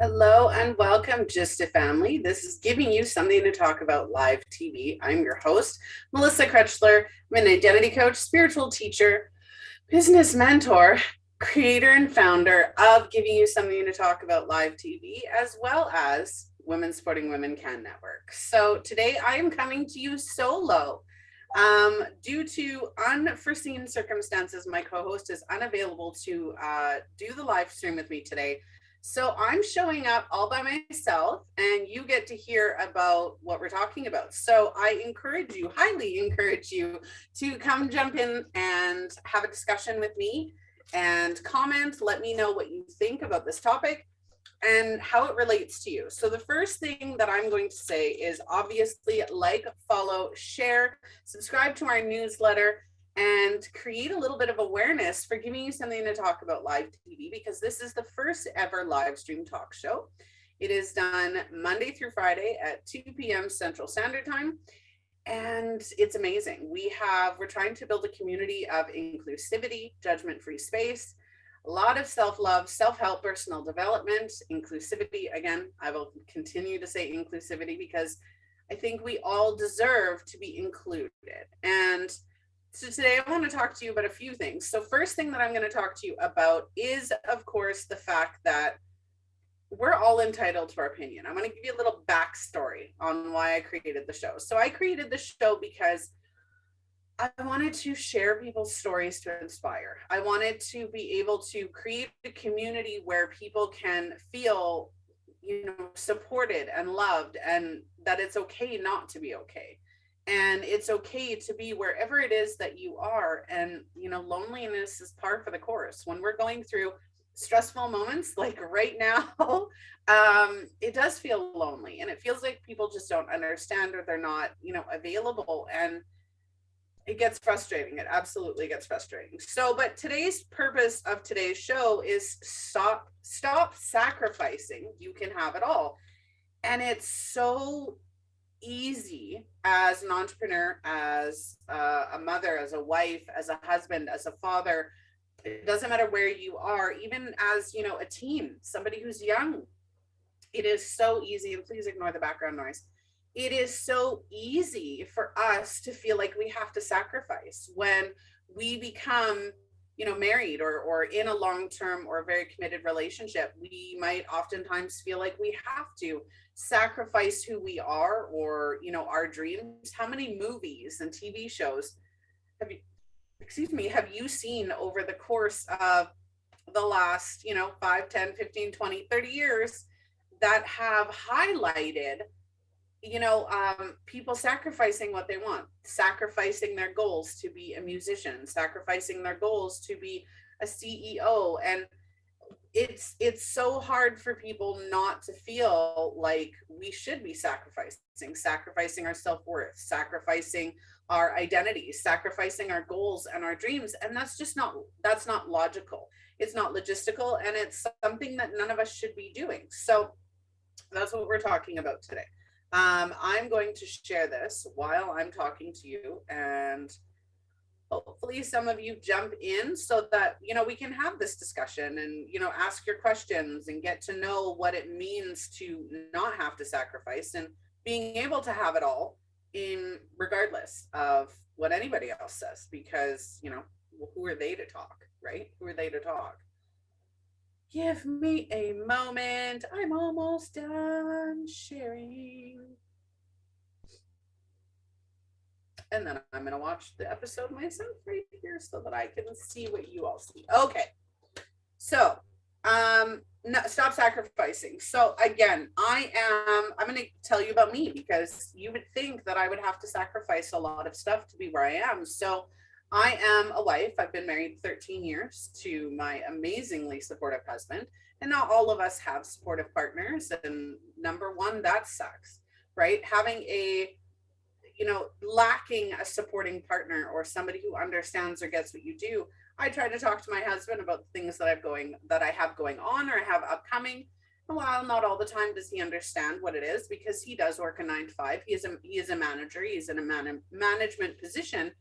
Hello and welcome, Just a Family. This is giving you something to talk about live TV. I'm your host, Melissa Krechler. I'm an identity coach, spiritual teacher, business mentor, creator, and founder of Giving You Something to Talk About Live TV, as well as Women Supporting Women Can Network. So today I am coming to you solo. Due to unforeseen circumstances, my co-host is unavailable to do the live stream with me today. So I'm showing up all by myself, and you get to hear about what we're talking about. So I encourage you, highly encourage you, to come jump in and have a discussion with me and comment. Let me know what you think about this topic and how it relates to you. So the first thing that I'm going to say is obviously like, follow, share, subscribe to our newsletter, and create a little bit of awareness for giving you something to talk about live TV, because this is the first ever live stream talk show. It is done Monday through Friday at 2 p.m. Central Standard Time. And it's amazing. We're trying to build a community of inclusivity, judgment-free space, a lot of self-love, self-help, personal development, inclusivity. Again, I will continue to say inclusivity because I think we all deserve to be included. And so today I want to talk to you about a few things. So first thing that I'm going to talk to you about is, of course, the fact that we're all entitled to our opinion. I'm going to give you a little backstory on why I created the show. So I created the show because I wanted to share people's stories to inspire. I wanted to be able to create a community where people can feel, supported and loved, and that it's okay not to be okay. And it's okay to be wherever it is that you are. And, loneliness is par for the course. When we're going through stressful moments like right now, it does feel lonely, and it feels like people just don't understand, or they're not, available. And it gets frustrating. It absolutely gets frustrating. So, but today's purpose of today's show is stop sacrificing. You can have it all. And it's so easy as an entrepreneur, as a mother, as a wife, as a husband, as a father. It doesn't matter where you are, even as, a teen, somebody who's young. It is so easy, and please ignore the background noise. It is so easy for us to feel like we have to sacrifice when we become, married or in a long-term or very committed relationship. We might oftentimes feel like we have to sacrifice who we are, or, our dreams. How many movies and TV shows have you seen over the course of the last, 5, 10, 15, 20, 30 years that have highlighted, people sacrificing what they want, sacrificing their goals to be a musician, sacrificing their goals to be a CEO. And it's so hard for people not to feel like we should be sacrificing our self-worth, sacrificing our identities, sacrificing our goals and our dreams. And that's not logical. It's not logistical, and it's something that none of us should be doing. So that's what we're talking about today. I'm going to share this while I'm talking to you, and hopefully some of you jump in so that, we can have this discussion and, ask your questions and get to know what it means to not have to sacrifice, and being able to have it all in regardless of what anybody else says, because, who are they to talk, right? Who are they to talk? Give me a moment. I'm almost done sharing. And then I'm going to watch the episode myself right here so that I can see what you all see. Okay. So, no, stop sacrificing. So again, I'm going to tell you about me, because you would think that I would have to sacrifice a lot of stuff to be where I am. So I am a wife. I've been married 13 years to my amazingly supportive husband. And not all of us have supportive partners. And number one, that sucks, right? Having lacking a supporting partner or somebody who understands or gets what you do. I try to talk to my husband about things that I have going on or I have upcoming. And while not all the time does he understand what it is, because he does work a 9 to 5, he is a manager, he's in a management position.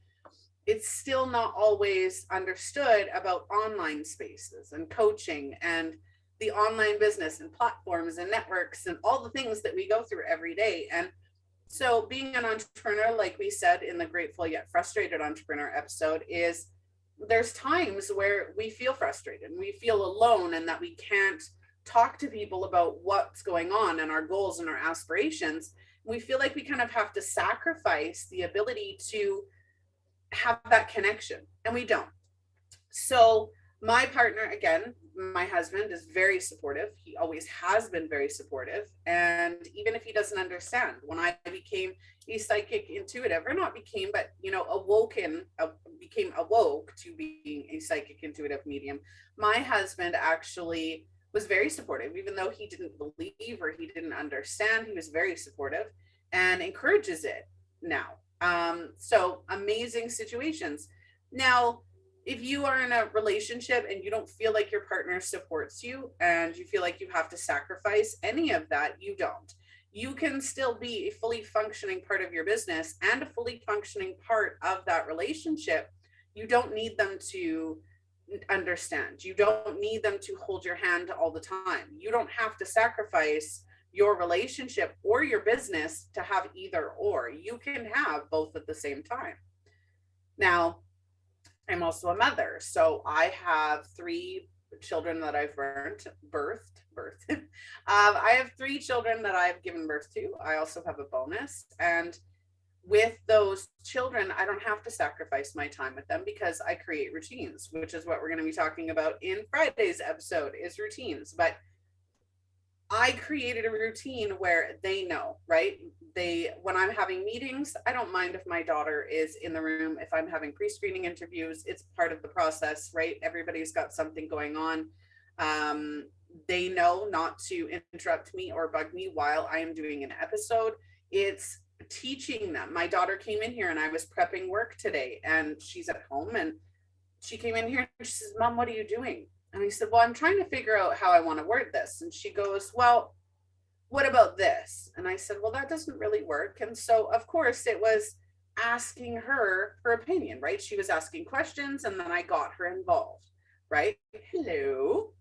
It's still not always understood about online spaces and coaching and the online business and platforms and networks and all the things that we go through every day. And so being an entrepreneur, like we said in the Grateful Yet Frustrated Entrepreneur episode, is there's times where we feel frustrated and we feel alone and that we can't talk to people about what's going on and our goals and our aspirations. We feel like we kind of have to sacrifice the ability to have that connection, and we don't. So my partner, again, my husband, is very supportive. He always has been very supportive. And even if he doesn't understand, when I became a psychic intuitive, or not became, but, became awoke to being a psychic intuitive medium, my husband actually was very supportive. Even though he didn't believe or he didn't understand, he was very supportive and encourages it now. So amazing situations. Now, if you are in a relationship and you don't feel like your partner supports you and you feel like you have to sacrifice any of that, you don't. You can still be a fully functioning part of your business and a fully functioning part of that relationship. You don't need them to understand. You don't need them to hold your hand all the time. You don't have to sacrifice your relationship or your business to have either or. You can have both at the same time. Now, I'm also a mother, so I have 3 children that I've birthed. I have 3 children that I've given birth to. I also have a bonus, and with those children, I don't have to sacrifice my time with them because I create routines, which is what we're going to be talking about in Friday's episode, is routines. But I created a routine where they know, right? When I'm having meetings, I don't mind if my daughter is in the room. If I'm having pre-screening interviews, it's part of the process, right? Everybody's got something going on. They know not to interrupt me or bug me while I am doing an episode. It's teaching them. My daughter came in here and I was prepping work today, and she's at home, and she came in here and she says, "Mom, what are you doing?" And I said, "Well, I'm trying to figure out how I want to word this." And she goes, "Well, what about this?" And I said, "Well, that doesn't really work." And so, of course, it was asking her opinion, right? She was asking questions, and then I got her involved, right? Hello.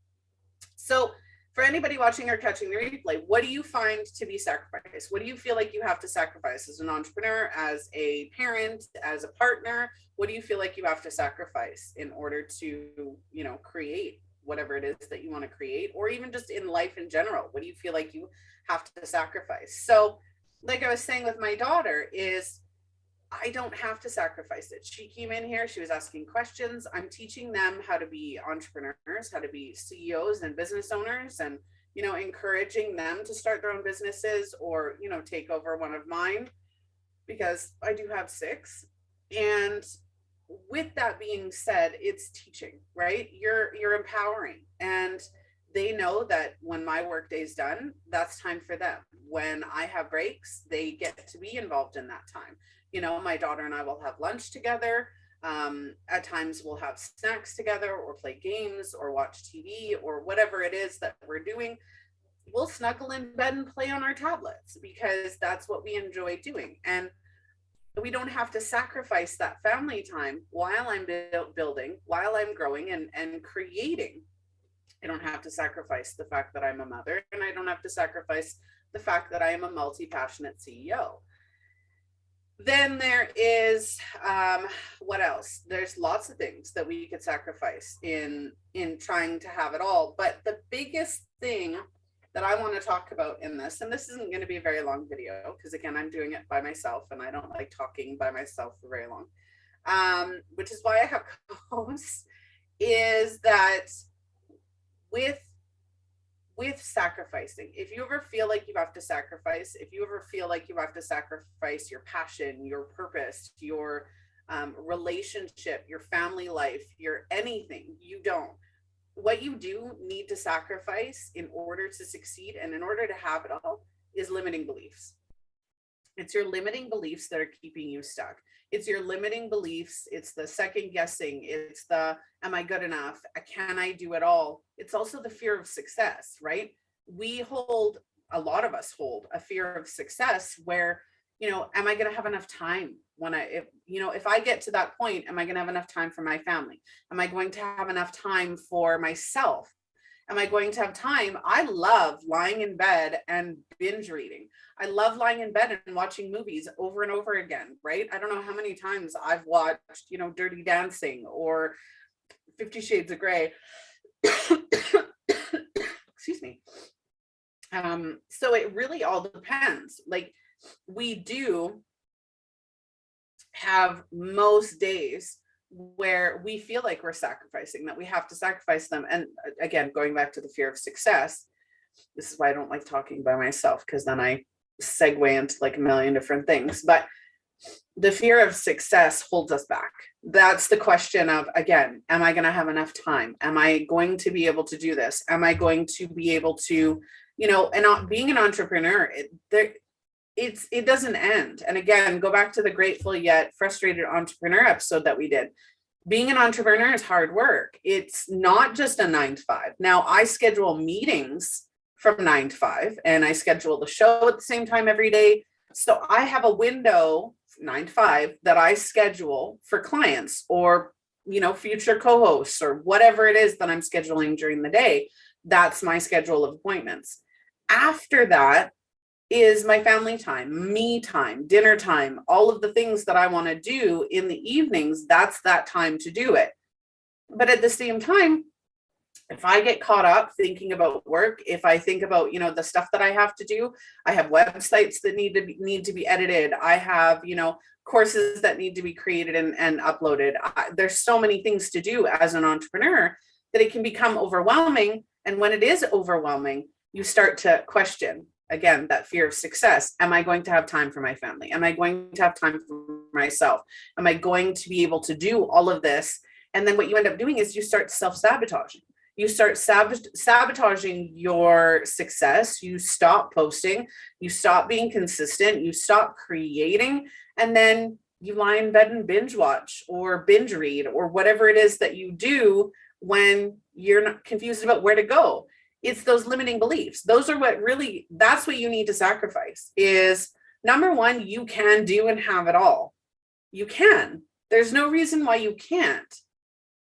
So for anybody watching or catching the replay, what do you find to be sacrifice? What do you feel like you have to sacrifice as an entrepreneur, as a parent, as a partner? What do you feel like you have to sacrifice in order to, create whatever it is that you want to create, or even just in life in general? What do you feel like you have to sacrifice? So like I was saying with my daughter, is I don't have to sacrifice it. She came in here, she was asking questions. I'm teaching them how to be entrepreneurs, how to be CEOs and business owners, and, encouraging them to start their own businesses or, take over one of mine, because I do have 6. And with that being said, it's teaching, right? You're empowering, and they know that when my workday's done, that's time for them. When I have breaks, they get to be involved in that time. My daughter and I will have lunch together. At times we'll have snacks together, or play games, or watch TV, or whatever it is that we're doing. We'll snuggle in bed and play on our tablets because that's what we enjoy doing. And we don't have to sacrifice that family time while I'm building, while I'm growing and creating. I don't have to sacrifice the fact that I'm a mother, and I don't have to sacrifice the fact that I am a multi-passionate CEO. Then there is, what else? There's lots of things that we could sacrifice in trying to have it all. But the biggest thing that I want to talk about in this, and this isn't going to be a very long video, because again, I'm doing it by myself and I don't like talking by myself for very long, which is why I have co-hosts, is that with sacrificing, if you ever feel like you have to sacrifice, if you ever feel like you have to sacrifice your passion, your purpose, your relationship, your family life, your anything, you don't. What you do need to sacrifice in order to succeed and in order to have it all is limiting beliefs. It's your limiting beliefs that are keeping you stuck. It's your limiting beliefs. It's the second guessing. It's the, am I good enough? Can I do it all? It's also the fear of success, right? A lot of us hold a fear of success where, am I going to have enough time if I get to that point, am I going to have enough time for my family? Am I going to have enough time for myself? Am I going to have time? I love lying in bed and binge reading. I love lying in bed and watching movies over and over again, right? I don't know how many times I've watched, Dirty Dancing or 50 Shades of Grey. Excuse me. So it really all depends. Like, we do have most days where we feel like we're sacrificing, that we have to sacrifice them. And again, going back to the fear of success, this is why I don't like talking by myself, because then I segue into like a million different things. But the fear of success holds us back. That's the question of, again, am I going to have enough time? Am I going to be able to do this? Am I going to be able to, and being an entrepreneur, it doesn't end. And again, go back to the grateful yet frustrated entrepreneur episode that we did. Being an entrepreneur is hard work. It's not just a 9 to 5. Now, I schedule meetings from 9 to 5, and I schedule the show at the same time every day. So I have a window 9 to 5 that I schedule for clients or, future co-hosts or whatever it is that I'm scheduling during the day. That's my schedule of appointments. After that is my family time, me time, dinner time, all of the things that I want to do in the evenings. That's that time to do it. But at the same time, if I get caught up thinking about work, if I think about, the stuff that I have to do, I have websites that need to be edited. I have, courses that need to be created and uploaded. There's so many things to do as an entrepreneur that it can become overwhelming. And when it is overwhelming, you start to question, again, that fear of success. Am I going to have time for my family? Am I going to have time for myself? Am I going to be able to do all of this? And then what you end up doing is you start self-sabotaging. You start sabotaging your success. You stop posting. You stop being consistent. You stop creating. And then you lie in bed and binge watch or binge read or whatever it is that you do when you're not confused about where to go. It's those limiting beliefs. That's what you need to sacrifice is, number one, you can do and have it all. You can. There's no reason why you can't.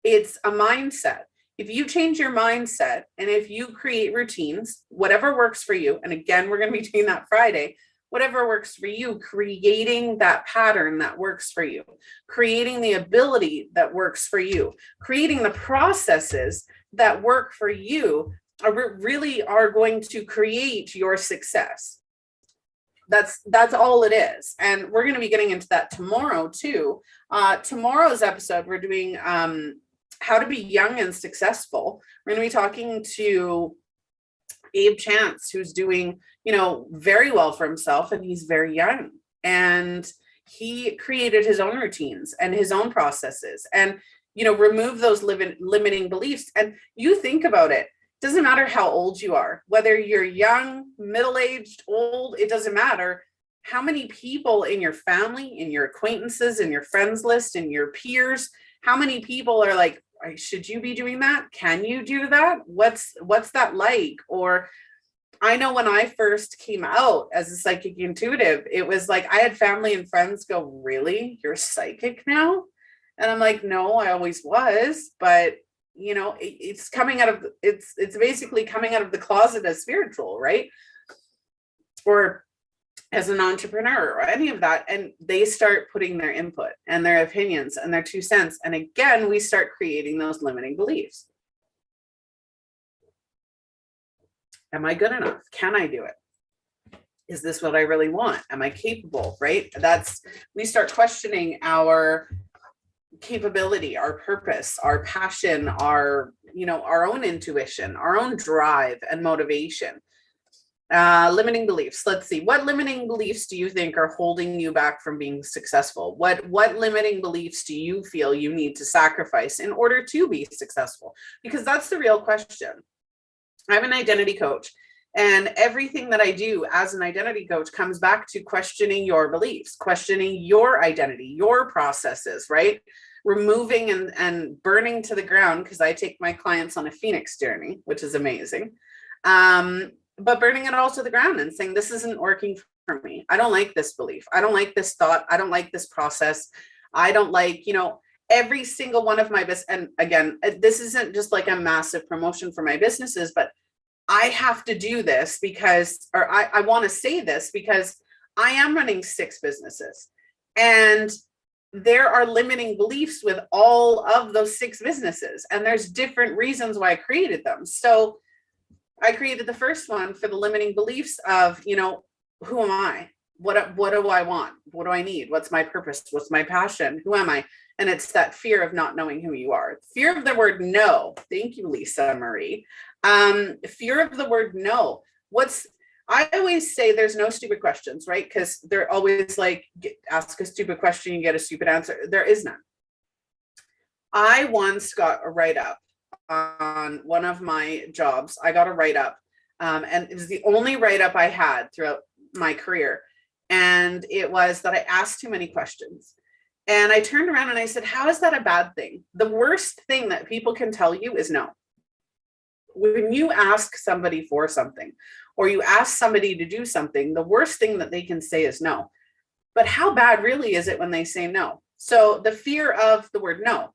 It's a mindset. If you change your mindset and if you create routines, whatever works for you, and again, we're going to be doing that Friday, whatever works for you, creating that pattern that works for you, creating the ability that works for you, creating the processes that work for you really are going to create your success. That's all it is. And we're going to be getting into that tomorrow too. Tomorrow's episode, we're doing how to be young and successful. We're going to be talking to Abe Chance, who's doing, very well for himself, and he's very young. And he created his own routines and his own processes and, remove those limiting beliefs. And you think about it. Doesn't matter how old you are, whether you're young, middle-aged, old, it doesn't matter. How many people in your family, in your acquaintances, in your friends list, in your peers, how many people are like, should you be doing that? Can you do that? What's that like? Or I know when I first came out as a psychic intuitive, it was like I had family and friends go, really? You're psychic now? And I'm like, no, I always was, but it's coming out of, it's basically coming out of the closet as spiritual, right? Or as an entrepreneur or any of that. And they start putting their input and their opinions and their 2 cents. And again, we start creating those limiting beliefs. Am I good enough? Can I do it? Is this what I really want? Am I capable? Right? We start questioning our capability, our purpose, our passion, our own intuition, our own drive and motivation. Limiting beliefs. Let's see. What limiting beliefs do you think are holding you back from being successful? What limiting beliefs do you feel you need to sacrifice in order to be successful? Because that's the real question. I'm an identity coach, and everything that I do as an identity coach comes back to questioning your beliefs, questioning your identity, your processes, right? Removing and burning to the ground, because I take my clients on a phoenix journey, which is amazing. But burning it all to the ground and saying, this isn't working for me. I don't like this belief. I don't like this thought. I don't like this process. I don't like, every single one of my business, and again, this isn't just like a massive promotion for my businesses, but I have to do this because, or I want to say this because I am running 6 businesses, and there are limiting beliefs with all of those 6 businesses, and there's different reasons why I created them. So I created the first one for the limiting beliefs of, who am I? What do I want? What do I need? What's my purpose? What's my passion? Who am I? And it's that fear of not knowing who you are. Fear of the word no. Thank you, Lisa Marie. Fear of the word no. I always say there's no stupid questions, right? Because they're always like, ask a stupid question, you get a stupid answer. There is none. I once got a write-up on one of my jobs. I got a write-up, and it was the only write-up I had throughout my career. And it was that I asked too many questions. And I turned around and I said, how is that a bad thing? The worst thing that people can tell you is no. When you ask somebody for something, or you ask somebody to do something, the worst thing that they can say is no. But how bad really is it when they say no? So the fear of the word no.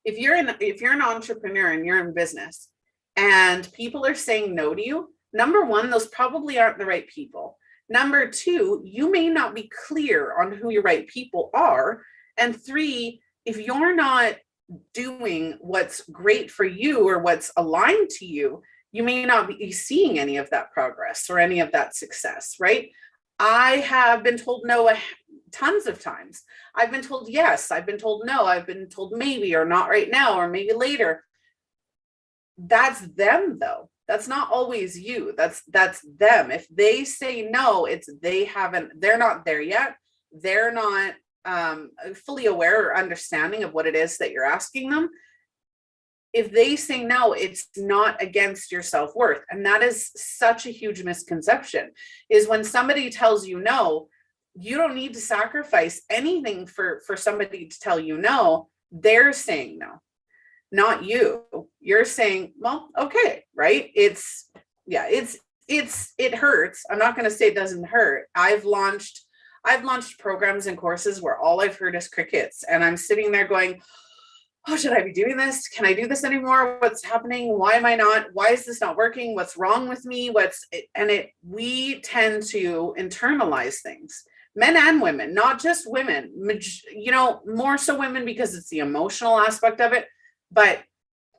If you're an entrepreneur and you're in business and people are saying no to you, number one, those probably aren't the right people. Number two, you may not be clear on who your right people are. And 3, if you're not doing what's great for you or what's aligned to you, you may not be seeing any of that progress or any of that success, right? I have been told no tons of times. I've been told yes, I've been told no, I've been told maybe, or not right now, or maybe later. That's them though. That's not always you. That's them. If they say no, they're not there yet. They're not fully aware or understanding of what it is that you're asking them. If they say no, it's not against your self-worth. And that is such a huge misconception, is when somebody tells you no, you don't need to sacrifice anything for somebody to tell you no. They're saying no, not you. You're saying, well, okay, right? It hurts. I'm not going to say it doesn't hurt. I've launched programs and courses where all I've heard is crickets, and I'm sitting there going, oh, should I be doing this? Can I do this anymore? What's happening? Why am I not? Why is this not working? What's wrong with me? We tend to internalize things, men and women, not just women, more so women because it's the emotional aspect of it. But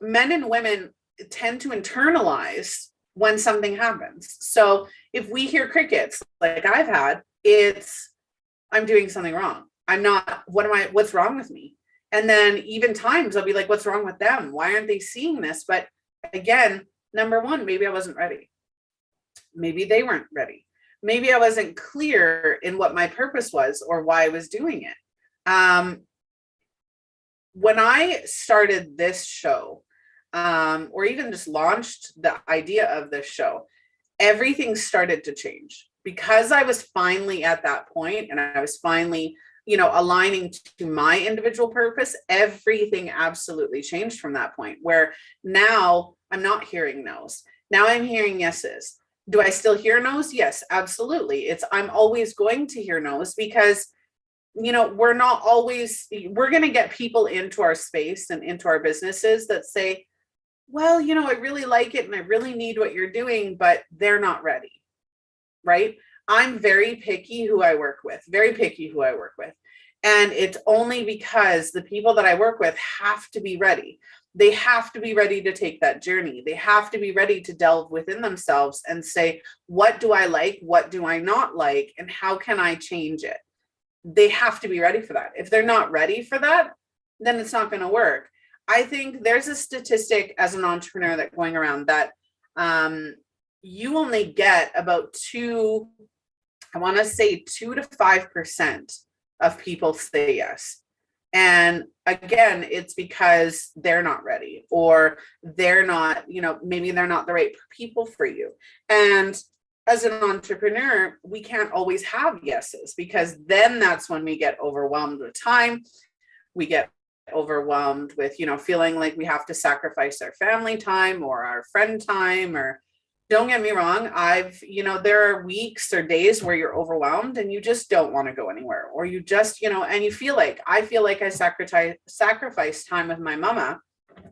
men and women tend to internalize when something happens. So if we hear crickets, like I've had, I'm doing something wrong. What's wrong with me? And then even times I'll be like, what's wrong with them? Why aren't they seeing this? But again, number one, maybe I wasn't ready. Maybe they weren't ready. Maybe I wasn't clear in what my purpose was or why I was doing it. When I started this show, or even just launched the idea of this show, everything started to change because I was finally at that point, and I was finally, aligning to my individual purpose. Everything absolutely changed from that point, where now I'm not hearing no's. Now I'm hearing yeses. Do I still hear no's? Yes, absolutely. I'm always going to hear no's because we're going to get people into our space and into our businesses that say, well, I really like it and I really need what you're doing, but they're not ready, right? I'm very picky who I work with. And it's only because the people that I work with have to be ready. They have to be ready to take that journey. They have to be ready to delve within themselves and say, what do I like? What do I not like? And how can I change it? They have to be ready for that. If they're not ready for that, then it's not going to work. I think there's a statistic as an entrepreneur that going around that you only get about 2 to 5% of people say yes. And again, it's because they're not ready, or they're not, maybe they're not the right people for you. And as an entrepreneur, we can't always have yeses, because then that's when we get overwhelmed with time. We get overwhelmed with, feeling like we have to sacrifice our family time or our friend time, or Don't get me wrong. There are weeks or days where you're overwhelmed and you just don't want to go anywhere, or you just, and I feel like I sacrifice time with my mama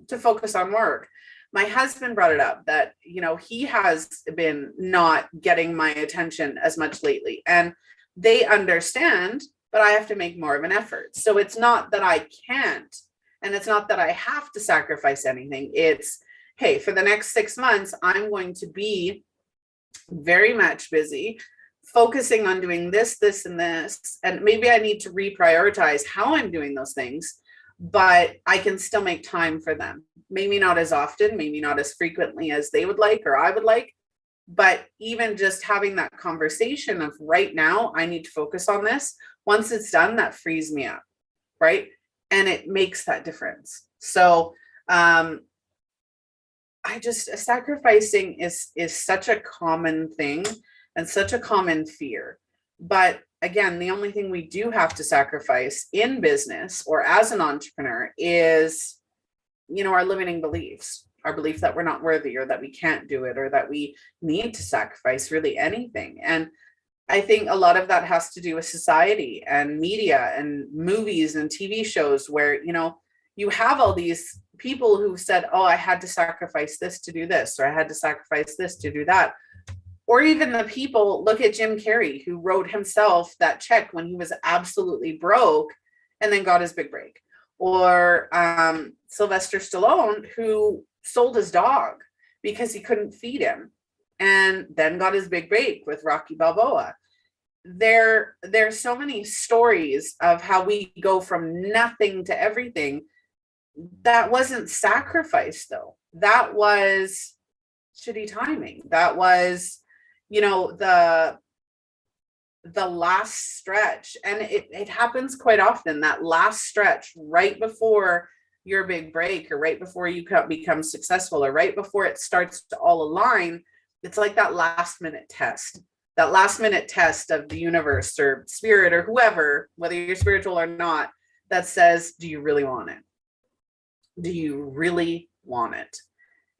to focus on work. My husband brought it up that, he has been not getting my attention as much lately, and they understand, but I have to make more of an effort. So it's not that I can't, and it's not that I have to sacrifice anything. It's, hey, for the next 6 months, I'm going to be very much busy focusing on doing this, this, and this. And maybe I need to reprioritize how I'm doing those things, but I can still make time for them. Maybe not as often, maybe not as frequently as they would like or I would like. But even just having that conversation of right now, I need to focus on this. Once it's done, that frees me up, right? And it makes that difference. So sacrificing is such a common thing and such a common fear. But again, the only thing we do have to sacrifice in business or as an entrepreneur is, our limiting beliefs, our belief that we're not worthy, or that we can't do it, or that we need to sacrifice really anything. And I think a lot of that has to do with society and media and movies and TV shows where, you have all these people who said, oh, I had to sacrifice this to do this, or I had to sacrifice this to do that. Or even the people, look at Jim Carrey, who wrote himself that check when he was absolutely broke and then got his big break. Or Sylvester Stallone, who sold his dog because he couldn't feed him and then got his big break with Rocky Balboa. There's so many stories of how we go from nothing to everything. That wasn't sacrifice, though. That was shitty timing. That was, the last stretch. And it happens quite often, that last stretch right before your big break, or right before you become successful, or right before it starts to all align. It's like that last minute test of the universe or spirit or whoever, whether you're spiritual or not, that says, do you really want it? Do you really want it?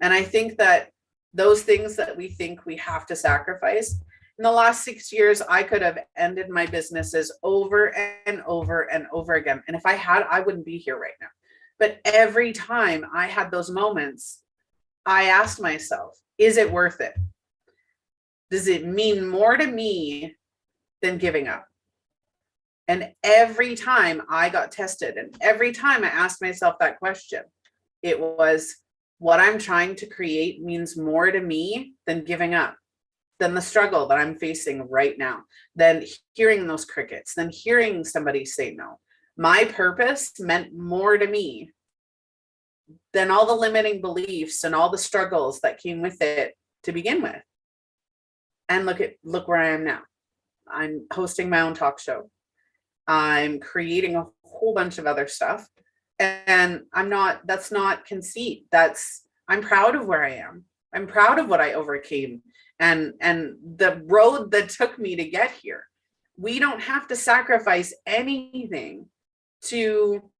And I think that those things that we think we have to sacrifice, in the last 6 years, I could have ended my businesses over and over and over again. And if I had, I wouldn't be here right now. But every time I had those moments, I asked myself, is it worth it? Does it mean more to me than giving up? And every time I got tested, and every time I asked myself that question, it was, what I'm trying to create means more to me than giving up, than the struggle that I'm facing right now, than hearing those crickets, than hearing somebody say no. My purpose meant more to me than all the limiting beliefs and all the struggles that came with it to begin with. And look where I am now. I'm hosting my own talk show. I'm creating a whole bunch of other stuff. And that's not conceit. I'm proud of where I am. I'm proud of what I overcame and the road that took me to get here. We don't have to sacrifice anything to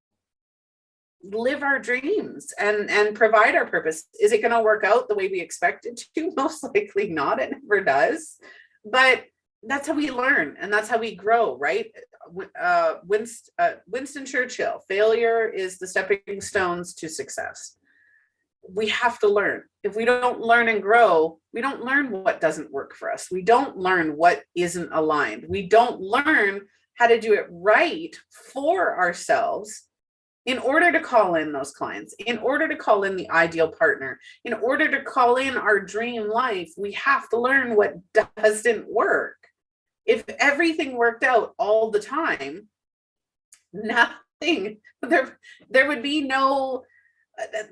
live our dreams and provide our purpose. Is it going to work out the way we expect it to? Most likely not. It never does. But that's how we learn, and that's how we grow, right? Winston Churchill, failure is the stepping stones to success. We have to learn. If we don't learn and grow, we don't learn what doesn't work for us. We don't learn what isn't aligned. We don't learn how to do it right for ourselves in order to call in those clients, in order to call in the ideal partner, in order to call in our dream life. We have to learn what doesn't work. If everything worked out all the time, nothing, there would be no,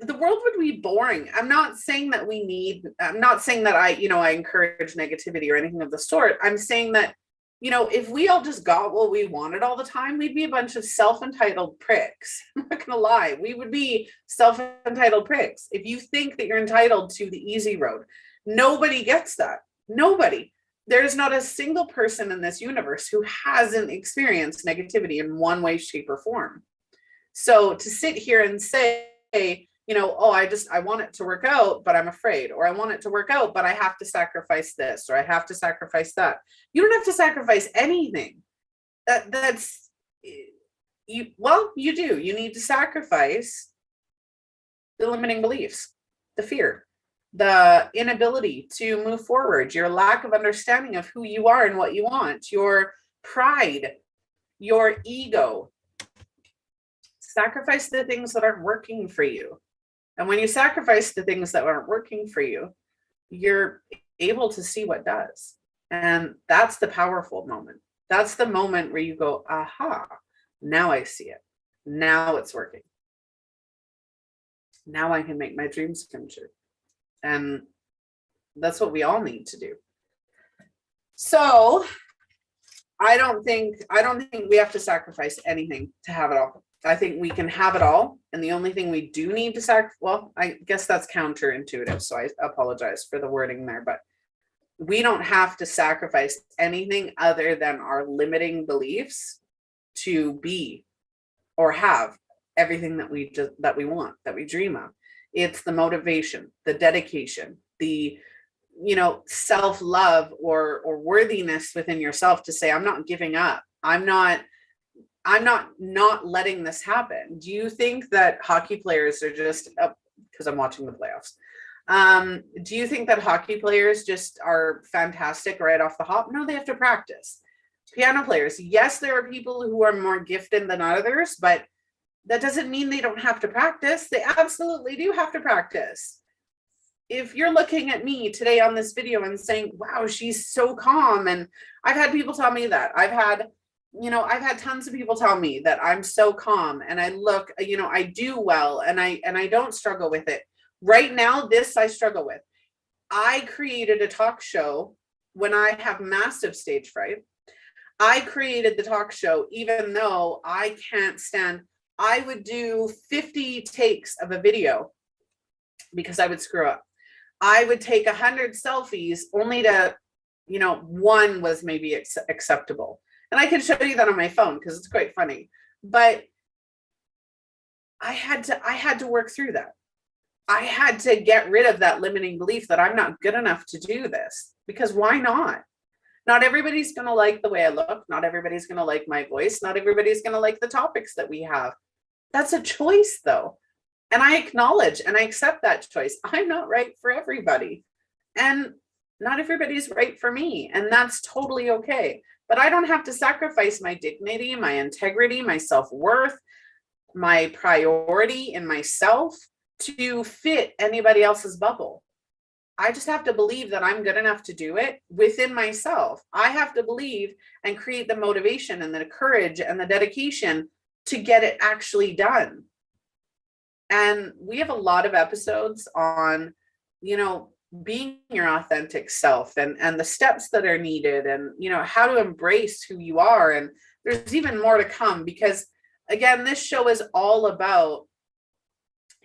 the world would be boring. I'm not saying that I encourage negativity or anything of the sort. I'm saying that, if we all just got what we wanted all the time, we'd be a bunch of self-entitled pricks. I'm not gonna lie, we would be self-entitled pricks. If you think that you're entitled to the easy road, nobody gets that. Nobody. There's not a single person in this universe who hasn't experienced negativity in one way, shape, or form. So to sit here and say, oh, I want it to work out, but I'm afraid, or I want it to work out, but I have to sacrifice this, or I have to sacrifice that. You don't have to sacrifice anything. That's you. Well, you do. You need to sacrifice the limiting beliefs, the fear, the inability to move forward, your lack of understanding of who you are and what you want, your pride, your ego. Sacrifice the things that aren't working for you. And when you sacrifice the things that aren't working for you, you're able to see what does. And that's the powerful moment. That's the moment where you go, aha, now I see it. Now it's working. Now I can make my dreams come true. And that's what we all need to do. So I don't think we have to sacrifice anything to have it all. I think we can have it all. And the only thing we do need to sacrifice, well, I guess that's counterintuitive. So I apologize for the wording there, but we don't have to sacrifice anything other than our limiting beliefs to be or have everything that we want, that we dream of. It's the motivation, the dedication, the self-love or worthiness within yourself to say, I'm not giving up. I'm not letting this happen. Do you think that hockey players are just, because I'm watching the playoffs, do you think that hockey players just are fantastic right off the hop? No, they have to practice. Piano players, yes, there are people who are more gifted than others, but that doesn't mean they don't have to practice. They absolutely do have to practice. If you're looking at me today on this video and saying, wow, she's so calm. And I've had people tell me that. I've had tons of people tell me that I'm so calm and I look, I do well and I don't struggle with it. Right now, this I struggle with. I created a talk show when I have massive stage fright. I created the talk show, even though I can't stand, I would do 50 takes of a video because I would screw up. I would take 100 selfies only to, one was maybe acceptable. And I can show you that on my phone because it's quite funny. But I had to work through that. I had to get rid of that limiting belief that I'm not good enough to do this, because why not? Not everybody's going to like the way I look. Not everybody's going to like my voice. Not everybody's going to like the topics that we have. That's a choice, though. And I acknowledge and I accept that choice. I'm not right for everybody. And not everybody's right for me. And that's totally okay. But I don't have to sacrifice my dignity, my integrity, my self-worth, my priority in myself to fit anybody else's bubble. I just have to believe that I'm good enough to do it within myself. I have to believe and create the motivation and the courage and the dedication to get it actually done. And we have a lot of episodes on, being your authentic self and the steps that are needed and, how to embrace who you are. And there's even more to come because, again, this show is all about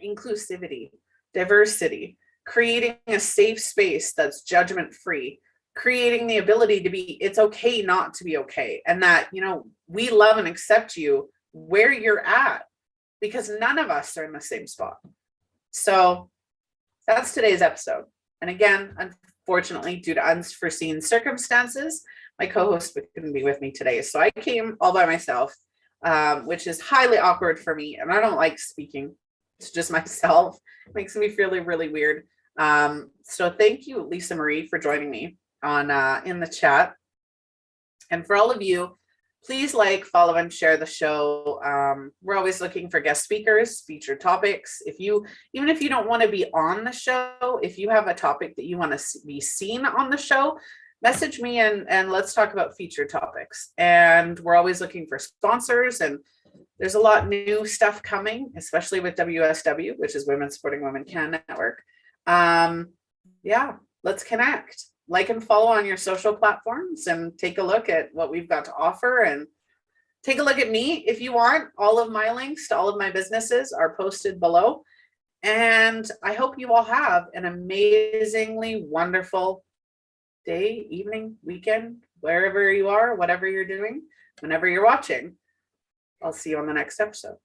inclusivity, diversity, creating a safe space that's judgment-free, creating the ability to be, it's okay not to be okay. And that, we love and accept you where you're at, because none of us are in the same spot. So that's today's episode. And again, unfortunately, due to unforeseen circumstances, my co-host couldn't be with me today. So I came all by myself, which is highly awkward for me. And I don't like speaking to just myself. It makes me feel really weird. So thank you, Lisa Marie, for joining me on in the chat. And for all of you, please follow, and share the show. We're always looking for guest speakers, featured topics. Even if you don't want to be on the show, if you have a topic that you want to be seen on the show, message me and let's talk about featured topics. And we're always looking for sponsors, and there's a lot new stuff coming, especially with WSW, which is Women Supporting Women Can Network. Let's connect. Like and follow on your social platforms and take a look at what we've got to offer, and take a look at me if you want. All of my links to all of my businesses are posted below. And I hope you all have an amazingly wonderful day, evening, weekend, wherever you are, whatever you're doing, whenever you're watching. I'll see you on the next episode.